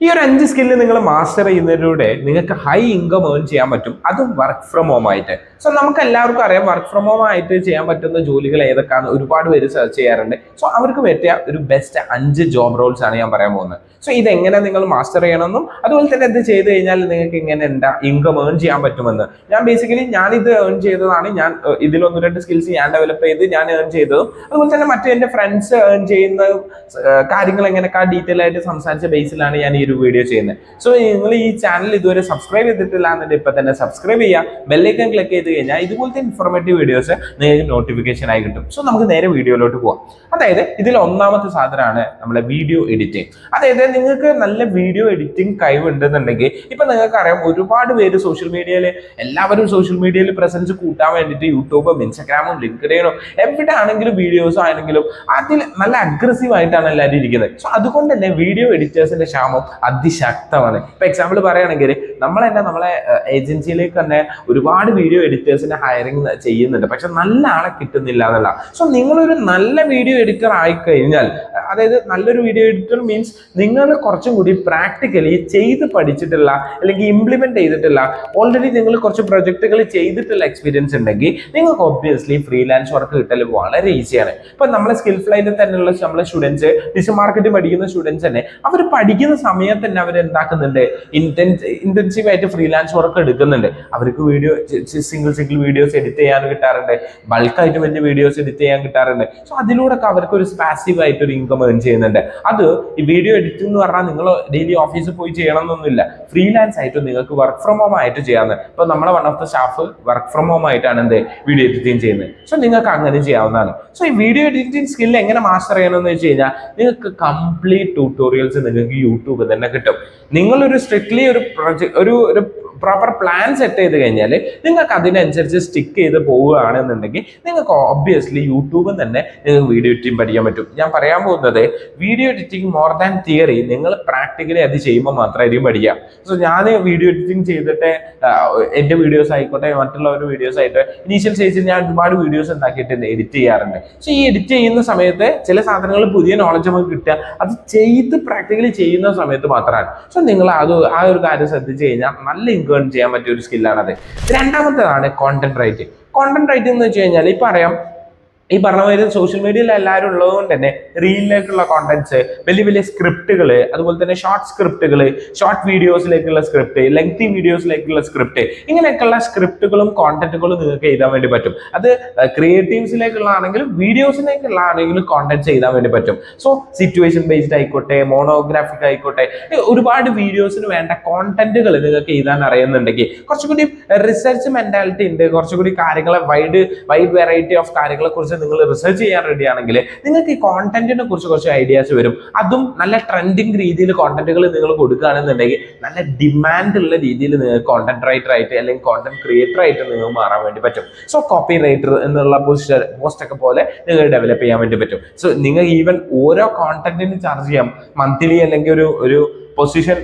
ഈ ഒരു 5 സ്കില്ല് നിങ്ങൾ മാസ്റ്റർ ചെയ്യുന്നതിലൂടെ നിങ്ങൾക്ക് ഹൈ ഇൻകം ഏൺ ചെയ്യാൻ പറ്റും, അതും വർക്ക് ഫ്രം ഹോം ആയിട്ട്. സോ നമുക്ക് എല്ലാവർക്കും അറിയാം വർക്ക് ഫ്രം ഹോം ആയിട്ട് ചെയ്യാൻ പറ്റുന്ന ജോലികൾ ഏതൊക്കെയാണ്. ഒരുപാട് പേര് സെർച്ച് ചെയ്യാറുണ്ട്. സോ അവർക്ക് പറ്റിയ ഒരു ബെസ്റ്റ് 5 ജോബ് റോൾസ് ആണ് ഞാൻ പറയാൻ പോകുന്നത്. സോ ഇതെങ്ങനെ നിങ്ങൾ മാസ്റ്റർ ചെയ്യണമെന്നും അതുപോലെ തന്നെ ഇത് ചെയ്ത് കഴിഞ്ഞാൽ നിങ്ങൾക്ക് എങ്ങനെ എന്താ ഇൻകം ഏൺ ചെയ്യാൻ പറ്റുമെന്ന് ഞാൻ ഇത് ഏൺ ചെയ്തതാണ്. ഞാൻ ഇതിൽ 1-2 സ്കിൽസ് ഞാൻ ഡെവലപ്പ് ചെയ്ത് ഞാൻ ഏൺ ചെയ്തതും അതുപോലെ തന്നെ മറ്റു എൻ്റെ ഫ്രണ്ട്സ് ഏൺ ചെയ്യുന്ന കാര്യങ്ങൾ എങ്ങനെയൊക്കെ ഡീറ്റെയിൽ ആയിട്ട് സംസാരിച്ച ബേസിലാണ് ഞാൻ ഈ ഒരു വീഡിയോ ചെയ്യുന്നത്. സോ നിങ്ങൾ ഈ ചാനൽ ഇതുവരെ സബ്സ്ക്രൈബ് ചെയ്തിട്ടില്ല എന്നുണ്ടെങ്കിൽ ഇപ്പൊ തന്നെ സബ്സ്ക്രൈബ് ചെയ്യുക, ബെല്ലൈക്കൺ ക്ലിക്ക് ചെയ്ത് കഴിഞ്ഞാൽ ഇതുപോലത്തെ ഇൻഫോർമേറ്റീവ് വീഡിയോസ് നിങ്ങൾക്ക് നോട്ടിഫിക്കേഷൻ ആയി കിട്ടും. സോ നമുക്ക് നേരെ വീഡിയോയിലോട്ട് പോവാം. അതായത് ഇതിൽ ഒന്നാമത്തെ സാധനമാണ് നമ്മുടെ വീഡിയോ എഡിറ്റിംഗ്. അതായത് നിങ്ങൾക്ക് നല്ല വീഡിയോ എഡിറ്റിംഗ് കഴിവുണ്ടെന്നുണ്ടെങ്കിൽ ഇപ്പൊ നിങ്ങൾക്ക് അറിയാം ഒരുപാട് പേര് എല്ലാവരും സോഷ്യൽ മീഡിയയിൽ പ്രസൻസ് കൂട്ടാൻ വേണ്ടിയിട്ട് യൂട്യൂബും ഇൻസ്റ്റാഗ്രാമും ലിങ്ക്ഡ്ഇനും എവിടെ ആണെങ്കിലും വീഡിയോസ് ആണെങ്കിലും അതിൽ നല്ല അഗ്രസീവ് ആയിട്ടാണ് എല്ലാവരും ഇരിക്കുന്നത്. സോ അതുകൊണ്ട് തന്നെ വീഡിയോ എഡിറ്റേഴ്സിന്റെ ക്ഷാമം അതിശക്തമാണ്. ഇപ്പൊ എക്സാമ്പിൾ പറയുകയാണെങ്കിൽ നമ്മളെ ഏജൻസിയിലേക്ക് തന്നെ ഒരുപാട് വീഡിയോ എഡിറ്റേഴ്സിന്റെ ഹയറിംഗ് ചെയ്യുന്നുണ്ട്, പക്ഷെ നല്ല ആളെ കിട്ടുന്നില്ല എന്നുള്ള. സോ നിങ്ങളൊരു നല്ല വീഡിയോ എഡിറ്റർ ആയി കഴിഞ്ഞാൽ, അതായത് നല്ലൊരു വീഡിയോ എഡിറ്റർ മീൻസ് നിങ്ങൾ കുറച്ചും കൂടി പ്രാക്ടിക്കലി ചെയ്ത് പഠിച്ചിട്ടുള്ള അല്ലെങ്കിൽ ഇംപ്ലിമെന്റ് ചെയ്തിട്ടുള്ള ഓൾറെഡി നിങ്ങൾ കുറച്ച് പ്രൊജക്ടുകൾ ചെയ്തിട്ടുള്ള എക്സ്പീരിയൻസ് ഉണ്ടെങ്കിൽ നിങ്ങൾക്ക് ഒബ്വിയസ്ലി ഫ്രീലാൻസ് വർക്ക് കിട്ടൽ വളരെ ഈസിയാണ്. ഇപ്പൊ നമ്മളെ സ്കിൽഫുൾ ആയിട്ട് തന്നെയുള്ള നമ്മളെ സ്റ്റുഡൻസ് ഡിജിറ്റൽ മാർക്കറ്റിംഗ് പഠിക്കുന്ന സ്റ്റുഡൻസ് തന്നെ അവർ പഠിക്കുന്ന സമയത്ത് തന്നെ അവർ എന്താക്കുന്നുണ്ട്, ഇന്റൻസീവ് ആയിട്ട് ഫ്രീലാൻസ് വർക്ക് എടുക്കുന്നുണ്ട്. അവർക്ക് സിംഗിൾ വീഡിയോസ് എഡിറ്റ് ചെയ്യാൻ കിട്ടാറുണ്ട്, ബൾക്കായിട്ട് വലിയ വീഡിയോസ് എഡിറ്റ് ചെയ്യാൻ കിട്ടാറുണ്ട്. സോ അതിലൂടെ അവർക്ക് ഒരു പാസീവ് ആയിട്ട് ഒരു ഇൻകം ഏൺ ചെയ്യുന്നുണ്ട്. അത് ഈ വീഡിയോ എഡിറ്റിംഗ് എന്ന് പറഞ്ഞാൽ നിങ്ങൾ ഡെയിലി ഓഫീസിൽ പോയി ചെയ്യണം എന്നൊന്നുമില്ല, ഫ്രീലാൻസ് ആയിട്ട് നിങ്ങൾക്ക് വർക്ക് ഫ്രം ഹോം ആയിട്ട് ചെയ്യാവുന്നത്. ഇപ്പൊ നമ്മളെ one of the staff work from home ആയിട്ടാണ് വീഡിയോ എഡിറ്റിംഗ് ചെയ്യുന്നത്. സോ നിങ്ങൾക്ക് അങ്ങനെ ചെയ്യാവുന്നതാണ്. സോ ഈ വീഡിയോ എഡിറ്റിംഗ് സ്കില്ല് എങ്ങനെ മാസ്റ്റർ ചെയ്യണമെന്ന് വെച്ച് കഴിഞ്ഞാൽ നിങ്ങൾക്ക് കംപ്ലീറ്റ് ട്യൂട്ടോറിയൽസ് നിങ്ങൾക്ക് യൂട്യൂബ് തന്നെ കിട്ടും. നിങ്ങളൊരു സ്ട്രിക്ട്ലി ഒരു പ്രോപ്പർ പ്ലാൻ സെറ്റ് ചെയ്ത് കഴിഞ്ഞാൽ നിങ്ങൾക്ക് അതിനനുസരിച്ച് സ്റ്റിക്ക് ചെയ്ത് പോവുകയാണെന്നുണ്ടെങ്കിൽ നിങ്ങൾക്ക് ഒബ്വിയസ്ലി യൂട്യൂബിൽ തന്നെ നിങ്ങൾക്ക് വീഡിയോ എഡിറ്റിംഗ് പഠിക്കാൻ പറ്റും. ഞാൻ പറയാൻ പോകുന്നത് video editing more than theory, നിങ്ങൾ പ്രാക്ടിക്കലി അത് ചെയ്യുമ്പോൾ മാത്രമായിരിക്കും പഠിക്കുക. സോ ഞാൻ വീഡിയോ എഡിറ്റിംഗ് ചെയ്തിട്ട് എൻ്റെ വീഡിയോസ് ആയിക്കോട്ടെ മറ്റുള്ളവരുടെ വീഡിയോസ് ആയിട്ട് ഇനീഷ്യൽ സ്റ്റേജിൽ ഞാൻ ഒരുപാട് വീഡിയോസ് ഉണ്ടാക്കിയിട്ട് എഡിറ്റ് ചെയ്യാറുണ്ട്. സോ ഈ എഡിറ്റ് ചെയ്യുന്ന സമയത്ത് ചില സാധനങ്ങൾ പുതിയ നോളജ് നമുക്ക് കിട്ടുക അത് ചെയ്ത് പ്രാക്ടിക്കലി ചെയ്യുന്ന സമയത്ത് മാത്രമാണ്. സോ നിങ്ങൾ ആ ഒരു കാര്യം ശ്രദ്ധിച്ചു കഴിഞ്ഞാൽ നല്ല ഇൻകം ചെയ്യാൻ പറ്റിയ ഒരു സ്കില്ലാണത്. രണ്ടാമത്തേതാണ് കോണ്ടന്റ് റൈറ്റിംഗ്. കോണ്ടന്റ് റൈറ്റിംഗ് എന്ന് വെച്ച് കഴിഞ്ഞാൽ ഈ പറഞ്ഞ പോലെ സോഷ്യൽ മീഡിയയിൽ എല്ലാവരും ഉള്ളതുകൊണ്ട് തന്നെ റീലിലേക്കുള്ള കോണ്ടന്റ്സ്, വലിയ സ്ക്രിപ്റ്റുകൾ, അതുപോലെ തന്നെ ഷോർട്ട് സ്ക്രിപ്റ്റുകൾ, ഷോർട്ട് വീഡിയോസിലേക്കുള്ള സ്ക്രിപ്റ്റ്, ലെങ്തി വീഡിയോസിലേക്കുള്ള സ്ക്രിപ്റ്റ്, ഇങ്ങനെയൊക്കെയുള്ള സ്ക്രിപ്റ്റുകളും കോണ്ടന്റുകളും നിങ്ങൾക്ക് എഴുതാൻ വേണ്ടി പറ്റും. അത് ക്രിയേറ്റീവ്സിലേക്കുള്ള ആണെങ്കിലും വീഡിയോസിലേക്കുള്ള ആണെങ്കിലും കോണ്ടന്റ്സ് എഴുതാൻ വേണ്ടി പറ്റും. സോ സിറ്റുവേഷൻ ബേസ്ഡ് ആയിക്കോട്ടെ, മോണോഗ്രാഫിക് ആയിക്കോട്ടെ, ഒരുപാട് വീഡിയോസിന് വേണ്ട കോണ്ടന്റുകൾ നിങ്ങൾക്ക് എഴുതാൻ അറിയുന്നുണ്ടെങ്കിൽ കുറച്ചുകൂടി റിസർച്ച് മെന്റാലിറ്റി ഉണ്ട്, കുറച്ചുകൂടി കാര്യങ്ങളെ വൈഡ് വെറൈറ്റി ഓഫ് കാര്യങ്ങളെ കുറിച്ച് നിങ്ങൾ റിസർച്ച് ചെയ്യാൻ റെഡി ആണെങ്കിൽ നിങ്ങൾക്ക് ഈ കോണ്ടന്റിനെ കുറിച്ച് കുറച്ച് ഐഡിയാസ് വരും. അതും നല്ല ട്രെൻഡിങ് രീതിയിൽ കോണ്ടന്റുകൾ നിങ്ങൾ കൊടുക്കുകയാണെന്നുണ്ടെങ്കിൽ നല്ല ഡിമാൻഡ് ഉള്ള രീതിയിൽ നിങ്ങൾക്ക് കോണ്ടന്റ് റൈറ്റർ ആയിട്ട് അല്ലെങ്കിൽ കോണ്ടന്റ് ക്രിയേറ്റർ ആയിട്ട് നിങ്ങൾക്ക് മാറാൻ വേണ്ടി പറ്റും. സോ കോപ്പി റൈറ്റർ എന്നുള്ള പോസ്റ്റ് ഒക്കെ പോലെ നിങ്ങൾ ഡെവലപ്പ് ചെയ്യാൻ വേണ്ടി പറ്റും. സോ നിങ്ങൾ ഈവൻ ഓരോ കോണ്ടന്റിന് ചാർജ് ചെയ്യാം, മന്ത്ലി അല്ലെങ്കിൽ ഒരു പൊസിഷൻ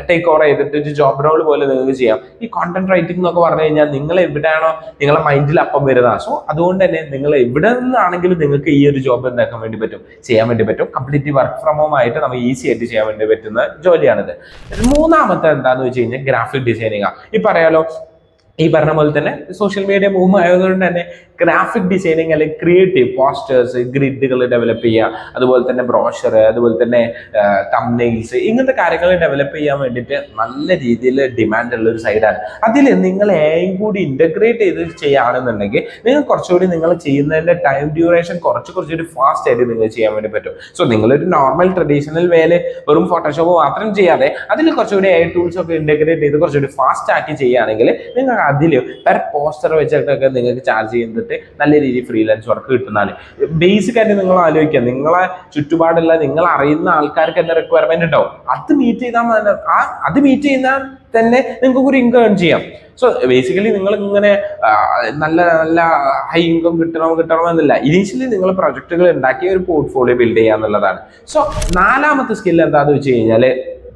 ടേക്ക് ഓവർ ചെയ്തിട്ട് ഒരു ജോബ് റോൾ പോലെ നിങ്ങൾക്ക് ചെയ്യാം. ഈ കോണ്ടന്റ് റൈറ്റിംഗ് എന്നൊക്കെ പറഞ്ഞു കഴിഞ്ഞാൽ നിങ്ങൾ എവിടെയാണോ നിങ്ങളെ മൈൻഡിൽ അപ്പം വരുന്നത്, സോ അതുകൊണ്ട് തന്നെ നിങ്ങൾ എവിടെ നിന്നാണെങ്കിലും നിങ്ങൾക്ക് ഈ ഒരു ജോബ് എന്താക്കാൻ വേണ്ടി പറ്റും, ചെയ്യാൻ വേണ്ടി പറ്റും. കംപ്ലീറ്റ്ലി വർക്ക് ഫ്രം ഹോം ആയിട്ട് നമുക്ക് ഈസി ആയിട്ട് ചെയ്യാൻ വേണ്ടി പറ്റുന്ന ജോലിയാണിത്. മൂന്നാമത്തെ എന്താന്ന് വെച്ച് കഴിഞ്ഞാൽ ഗ്രാഫിക് ഡിസൈനിങ്. ഈ പറഞ്ഞ പോലെ തന്നെ സോഷ്യൽ മീഡിയ മൂവ് ആയതുകൊണ്ട് തന്നെ ഗ്രാഫിക് ഡിസൈനിങ് അല്ലെങ്കിൽ ക്രിയേറ്റീവ് പോസ്റ്റേഴ്സ്, ഗ്രിഡുകൾ ഡെവലപ്പ് ചെയ്യുക, അതുപോലെ തന്നെ ബ്രോഷർ, അതുപോലെ തന്നെ തംബ്നെയിൽസ്, ഇങ്ങനത്തെ കാര്യങ്ങൾ ഡെവലപ്പ് ചെയ്യാൻ വേണ്ടിയിട്ട് നല്ല രീതിയിൽ ഡിമാൻഡ് ഉള്ള ഒരു സൈഡാണ്. അതിൽ നിങ്ങൾ കൂടി ഇന്റഗ്രേറ്റ് ചെയ്ത് ചെയ്യുകയാണെന്നുണ്ടെങ്കിൽ നിങ്ങൾ കുറച്ചുകൂടി നിങ്ങൾ ചെയ്യുന്നതിന്റെ ടൈം ഡ്യൂറേഷൻ കുറച്ചുകൂടി ഫാസ്റ്റ് ആയിട്ട് നിങ്ങൾ ചെയ്യാൻ വേണ്ടി പറ്റും. സോ നിങ്ങളൊരു നോർമൽ ട്രഡീഷണൽ വേല് വെറും ഫോട്ടോഷോപ്പ് മാത്രം ചെയ്യാതെ അതിൽ കുറച്ചുകൂടി AI ടൂൾസ് ഒക്കെ ഇന്റഗ്രേറ്റ് ചെയ്ത് കുറച്ചുകൂടി ഫാസ്റ്റ് ആക്കി ചെയ്യുകയാണെങ്കിൽ നിങ്ങൾ അതിൽ പെർ പോസ്റ്റർ വെച്ചിട്ടൊക്കെ നിങ്ങൾക്ക് ചാർജ് ചെയ്യുന്നത് നല്ല രീതിയിൽ ഫ്രീലാൻസ് വർക്ക് കിട്ടുന്നതാണ്. ബേസിക് ആയിട്ട് നിങ്ങൾ ആലോചിക്കുക, നിങ്ങളെ ചുറ്റുപാടുള്ള നിങ്ങൾ അറിയുന്ന ആൾക്കാർക്ക് എന്താ റിക്വയർമെന്റ് ഉണ്ടാവും, അത് മീറ്റ് ചെയ്താൽ തന്നെ നിങ്ങൾക്ക് ഒരു ഇൻകം ഏൺ ചെയ്യാം. സോ ബേസിക്കലി നിങ്ങൾ ഇങ്ങനെ നല്ല ഹൈ ഇൻകം കിട്ടണമെന്നില്ല. ഇനീഷ്യലി നിങ്ങൾ പ്രൊജക്ടുകൾ ഉണ്ടാക്കി ഒരു പോർട്ട്ഫോളിയോ ബിൽഡ് ചെയ്യുക എന്നുള്ളതാണ്. സോ നാലാമത്തെ സ്കിൽ എന്താണെന്ന് വെച്ച് കഴിഞ്ഞാൽ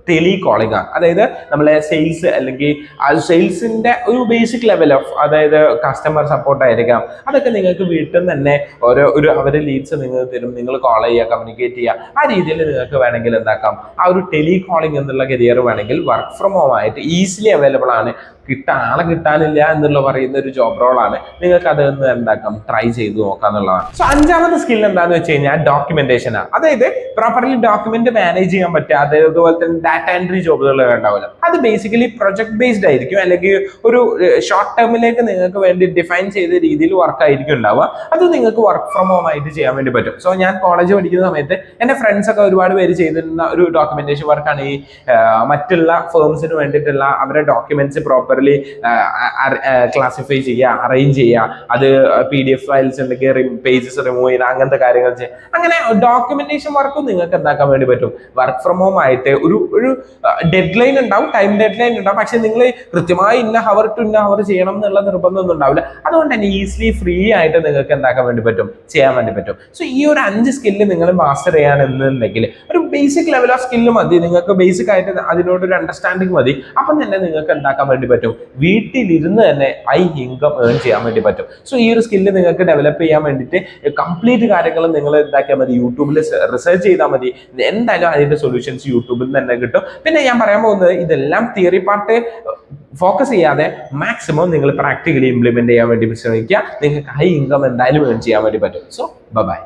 ടെലി കോളിംഗ് ആണ്. അതായത് നമ്മളെ സെയിൽസ് അല്ലെങ്കിൽ ആ സെയിൽസിന്റെ ഒരു ബേസിക് ലെവൽ ഓഫ്, അതായത് കസ്റ്റമർ സപ്പോർട്ട് ആയിരിക്കാം, അതൊക്കെ നിങ്ങൾക്ക് വീട്ടിൽ നിന്ന് തന്നെ അവരുടെ ലീഡ്സ് നിങ്ങൾക്ക് തരും, നിങ്ങൾ കോൾ ചെയ്യുക, കമ്മ്യൂണിക്കേറ്റ് ചെയ്യുക. ആ രീതിയിൽ നിങ്ങൾക്ക് വേണമെങ്കിൽ എന്താക്കാം, ആ ഒരു ടെലി കോളിംഗ് എന്നുള്ള കരിയർ വേണമെങ്കിൽ വർക്ക് ഫ്രം ഹോം ആയിട്ട് ഈസിലി അവൈലബിൾ ആണ്. ആളെ കിട്ടാനില്ല എന്നുള്ള പറയുന്ന ഒരു ജോബ് റോളാണ്. നിങ്ങൾക്ക് അത് എന്താക്കാം, ട്രൈ ചെയ്ത് നോക്കാം എന്നുള്ളതാണ്. സോ അഞ്ചാമത്തെ സ്കിൽ എന്താന്ന് വെച്ച് കഴിഞ്ഞാൽ ഡോക്യുമെന്റേഷൻ ആണ്. അതായത് പ്രോപ്പർലി ഡോക്യുമെന്റ് മാനേജ് ചെയ്യാൻ പറ്റുക, അതുപോലെ തന്നെ ഡാറ്റ എൻട്രി ജോബുകൾ ഉണ്ടാവില്ല. അത് ബേസിക്കലി പ്രൊജക്ട് ബേസ്ഡ് ആയിരിക്കും, അല്ലെങ്കിൽ ഒരു ഷോർട്ട് ടേമിലേക്ക് നിങ്ങൾക്ക് വേണ്ടി ഡിഫൈൻ ചെയ്ത രീതിയിൽ വർക്ക് ആയിരിക്കും ഉണ്ടാവുക. അത് നിങ്ങൾക്ക് വർക്ക് ഫ്രം ഹോം ആയിട്ട് ചെയ്യാൻ വേണ്ടി പറ്റും. സോ ഞാൻ കോളേജ് പഠിക്കുന്ന സമയത്ത് എൻ്റെ ഫ്രണ്ട്സ് ഒക്കെ ഒരുപാട് പേര് ചെയ്തിരുന്ന ഒരു ഡോക്യുമെന്റേഷൻ വർക്കാണ് ഈ മറ്റുള്ള ഫേംസിന് വേണ്ടിയിട്ടുള്ള അവരുടെ ഡോക്യുമെന്റ്സ് പ്രോപ്പർലി ക്ലാസിഫൈ ചെയ്യുക, അറേഞ്ച് ചെയ്യുക, അത് PDF ഫയൽസ് ഉണ്ടെങ്കിൽ പേജസ് റിമൂവ് ചെയ്യുക, അങ്ങനത്തെ കാര്യങ്ങൾ ചെയ്യുക. അങ്ങനെ ഡോക്യുമെന്റേഷൻ വർക്കും നിങ്ങൾക്ക് എന്താക്കാൻ വേണ്ടി പറ്റും, വർക്ക് ഫ്രം ഹോം ആയിട്ട്. ഒരു ഡെഡ് ലൈൻ ഉണ്ടാവും, ടൈം ഡെഡ് ലൈൻ ഉണ്ടാവും, പക്ഷെ നിങ്ങൾ കൃത്യമായി ഇന്ന ഹവർ ടു ഇന്ന ഹവർ ചെയ്യണം എന്നുള്ള നിർബന്ധമൊന്നും ഉണ്ടാവില്ല. അതുകൊണ്ട് തന്നെ ഈസിലി ഫ്രീ ആയിട്ട് നിങ്ങൾക്ക് എന്താക്കാൻ വേണ്ടി പറ്റും, ചെയ്യാൻ വേണ്ടി പറ്റും. സോ ഈ ഒരു 5 സ്കില്ല് നിങ്ങൾ മാസ്റ്റർ ചെയ്യാനെന്നുണ്ടെങ്കിൽ ഒരു ബേസിക് ലെവൽ ഓഫ് സ്കില്ല് മതി, നിങ്ങൾക്ക് ബേസിക് ആയിട്ട് അതിനോടൊരു അണ്ടർസ്റ്റാൻഡിങ് മതി. അപ്പം തന്നെ നിങ്ങൾക്ക് എന്താക്കാൻ വേണ്ടി പറ്റും, വീട്ടിലിരുന്ന് തന്നെ ഹൈ ഇൻകം ഏൺ ചെയ്യാൻ വേണ്ടി പറ്റും. സോ ഈ ഒരു സ്കില്ല് നിങ്ങൾക്ക് ഡെവലപ്പ് ചെയ്യാൻ വേണ്ടിയിട്ട് കംപ്ലീറ്റ് കാര്യങ്ങളും നിങ്ങൾ എന്താക്കിയാൽ മതി, യൂട്യൂബിൽ റിസർച്ച് ചെയ്താൽ മതി. എന്തായാലും അതിന്റെ സൊല്യൂഷൻസ് യൂട്യൂബിൽ തന്നെ കിട്ടും. പിന്നെ ഞാൻ പറയാൻ പോകുന്നത്, ഇതെല്ലാം തിയറി പാർട്ട് ഫോക്കസ് ചെയ്യാതെ മാക്സിമം നിങ്ങൾ പ്രാക്ടിക്കലി ഇംപ്ലിമെന്റ് ചെയ്യാൻ വേണ്ടി ശ്രമിക്കുക. നിങ്ങൾക്ക് ഹൈ ഇൻകം എന്തായാലും ഏൺ ചെയ്യാൻ വേണ്ടി പറ്റും. So by.